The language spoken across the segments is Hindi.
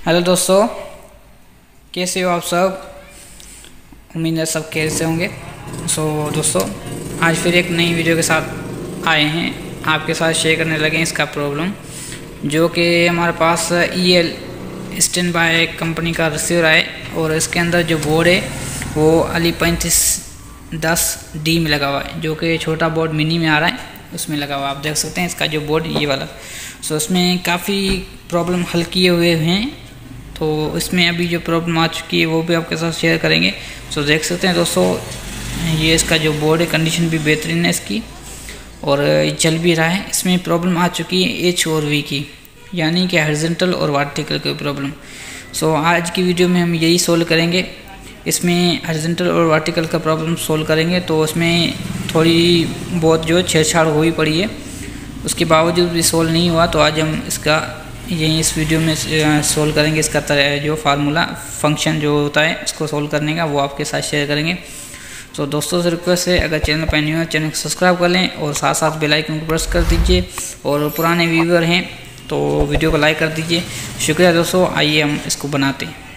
हेलो दोस्तों, कैसे हो आप सब। उम्मीद है सब खैरियत से होंगे। दोस्तों, आज फिर एक नई वीडियो के साथ आए हैं, आपके साथ शेयर करने लगे हैं इसका प्रॉब्लम, जो कि हमारे पास EL स्टैंड बाय कंपनी का रिसीवर है और इसके अंदर जो बोर्ड है वो अली 3510D में लगा हुआ है, जो कि छोटा बोर्ड मिनी में आ रहा है, उसमें लगा हुआ है। आप देख सकते हैं इसका जो बोर्ड ये वाला। इसमें काफ़ी प्रॉब्लम हल किए हुए हैं, तो इसमें अभी जो प्रॉब्लम आ चुकी है वो भी आपके साथ शेयर करेंगे। देख सकते हैं दोस्तों, ये इसका जो बोर्ड है कंडीशन भी बेहतरीन है इसकी और चल भी रहा है। इसमें प्रॉब्लम आ चुकी है H और V की, यानी कि हॉरिजॉन्टल और वर्टिकल की प्रॉब्लम। आज की वीडियो में हम यही सोल्व करेंगे। इसमें हॉरिजॉन्टल और वर्टिकल का प्रॉब्लम सोल्व करेंगे, तो उसमें थोड़ी बहुत जो छेड़छाड़ हुई पड़ी है, उसके बावजूद भी सोल्व नहीं हुआ। तो आज हम इसका यही इस वीडियो में सोल्व करेंगे। इसका जो फार्मूला फंक्शन जो होता है इसको सोल्व करने का, वो आपके साथ शेयर करेंगे। दोस्तों से रिक्वेस्ट है, अगर चैनल पर न्यू है चैनल को सब्सक्राइब कर लें और साथ साथ बेल आइकन को प्रेस कर दीजिए, और पुराने व्यूअर हैं तो वीडियो को लाइक कर दीजिए। शुक्रिया दोस्तों, आइए हम इसको बनाते हैं।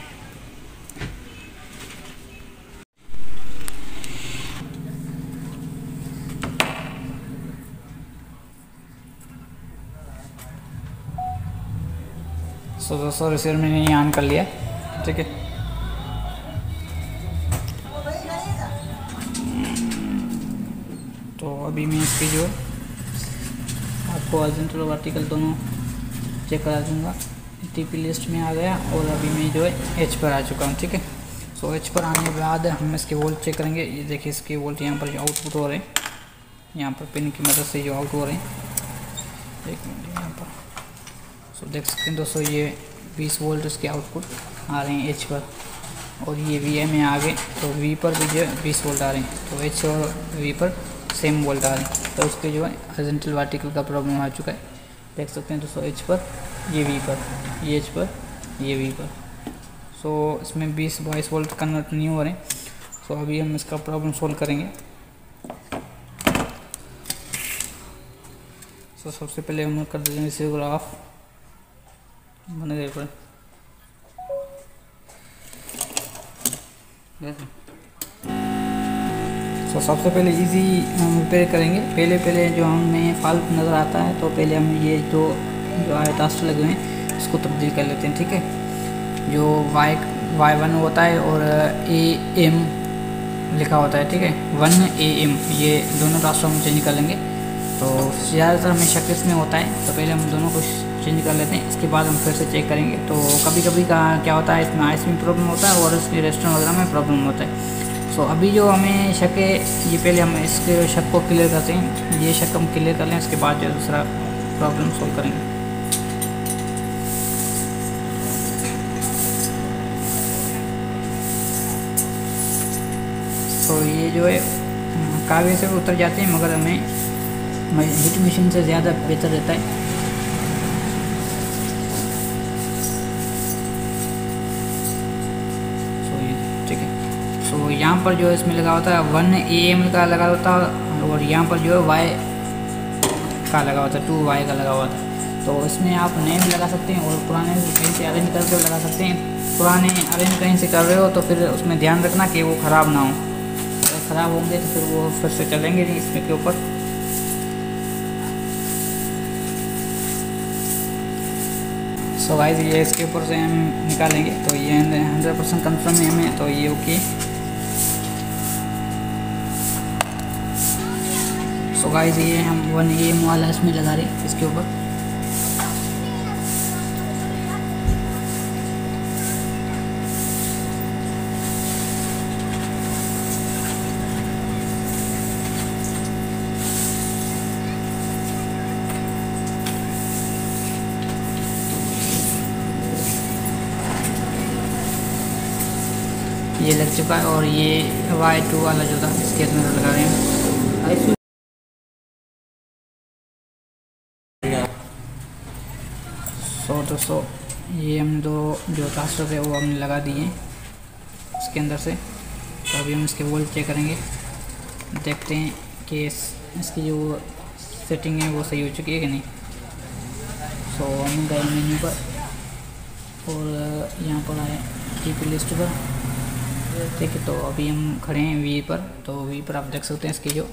दोस्तों, रिसीवर मैंने ऑन कर लिया, ठीक है। तो अभी मैं इसकी जो आपको हॉरिजॉन्टल और वर्टिकल दोनों चेक करा दूँगा। TP लिस्ट में आ गया और अभी मैं जो है H पर आ चुका हूँ, ठीक है। H पर आने के बाद हम इसके वोल्ट चेक करेंगे। ये देखिए इसके वोल्ट यहाँ पर जो आउटपुट हो रहे हैं, यहाँ पर पिन की मदद से जो आउट हो रहे हैं, एक मिनट यहाँ पर। देख सकते हैं दोस्तों, ये 20 वोल्ट इसके आउटपुट आ रहे हैं H पर, और ये V में आ गए तो V पर भी जो है 20 वोल्ट आ रहे हैं। तो H और V पर सेम वोल्ट आ रहे हैं, तो उसके जो है हॉरिजॉन्टल वर्टिकल का प्रॉब्लम आ चुका है। देख सकते हैं दोस्तों, H पर, ये V पर, ये H पर, ये V पर। इसमें 20-22 वोल्ट कन्वर्ट नहीं हो रहे हैं। अभी हम इसका प्रॉब्लम सोल्व करेंगे। सबसे पहले हम कर देंगे रिसीवर ऑफ, बने देर पर। सबसे पहले इजी हम रिपेयर करेंगे। पहले जो हमें फॉल्ट नज़र आता है, तो पहले हम ये जो आयतास्टर लगे हुए हैं इसको तब्दील कर लेते हैं, ठीक है। जो Y1 होता है और AM लिखा होता है, ठीक है, 1 AM, ये दोनों रास्टर हम चेंज कर लेंगे। तो ज़्यादातर हमें शक इसमें होता है, तो पहले हम दोनों को चेंज कर लेते हैं, इसके बाद हम फिर से चेक करेंगे। तो कभी कभी क्या होता है, इसमें आइस में प्रॉब्लम होता है और इसके रेस्टोरेंट वगैरह में प्रॉब्लम होता है। अभी जो हमें शक है, ये पहले हम इसके शक को क्लियर करते हैं। ये शक हम क्लियर कर लें, इसके बाद जो दूसरा प्रॉब्लम सोल्व करेंगे। ये जो है कावे से उतर जाते हैं, मगर हमें हीट मशीन से ज़्यादा बेहतर रहता है। ठीक है। यहाँ पर जो इसमें लगा होता है 1 AM का लगा होता है, और यहाँ पर जो है Y का लगा होता है, 2Y का लगा हुआ था। तो इसमें आप नए भी लगा सकते हैं और पुराने कहीं से अरेंज करके लगा सकते हैं। पुराने अरेंज कहीं से कर रहे हो तो फिर उसमें ध्यान रखना कि वो ख़राब ना हो। अगर ख़राब होंगे तो फिर वो फिर से चलेंगे नहीं इसमें के ऊपर। गाइस, ये इसके ऊपर से हम निकालेंगे, तो ये 100% कन्फर्म है हमें, तो ये ओके। गाइस, ये हम 1 AM वाला इसमें लगा रहे हैं इसके ऊपर। ये लग चुका है, और ये Y2 वाला जो था इसके अंदर लगा रहे हैं। दोस्तों, ये हम दो जो ट्रांसफर थे वो हमने लगा दिए इसके अंदर से। तो अभी हम इसके वोल्ट चेक करेंगे, देखते हैं कि इसकी जो सेटिंग है वो सही हो चुकी है कि नहीं। हम गए मेन्यू पर, और यहाँ पर आए टीपी लिस्ट पर। ठीक है, तो अभी हम खड़े हैं वी पर। तो वी पर आप देख सकते हैं इसकी जो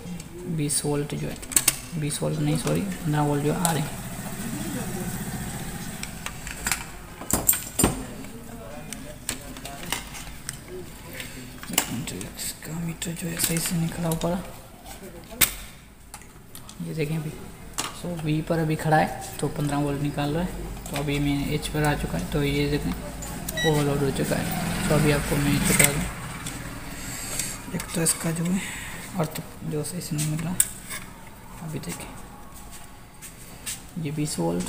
20 वोल्ट जो है, 20 वोल्ट नहीं सॉरी 15 वोल्ट जो आ रहे हैं। इसका मीटर जो है सही से नहीं खड़ा हो पा रहा, ये देखें अभी। सो वी पर अभी खड़ा है तो 15 वोल्ट निकाल रहा है। तो अभी मैं एच पर आ चुका है, तो ये देखें ओवरलोड हो चुका है। तो अभी आपको मैं चुका दूँ, एक तो इसका जो है अर्थ जो सही से नहीं मिल रहा। अभी देखें ये 20 वोल्ट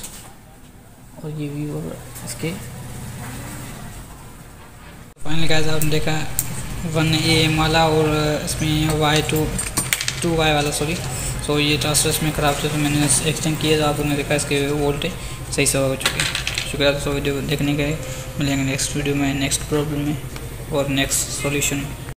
और ये वी और इसके फाइनल गाइस आपने देखा 1 AM वाला और इसमें Y2 Y वाला सॉरी। सो ये ट्रांसफर इसमें ख़राब थे तो मैंने एक्सटेंड किया, तो आपने देखा इसके वोल्टेज सही से हो चुके हैं। शुक्रिया दोस्तों वीडियो देखने के। मिलेंगे नेक्स्ट वीडियो में, नेक्स्ट प्रॉब्लम में और नेक्स्ट सॉल्यूशन में।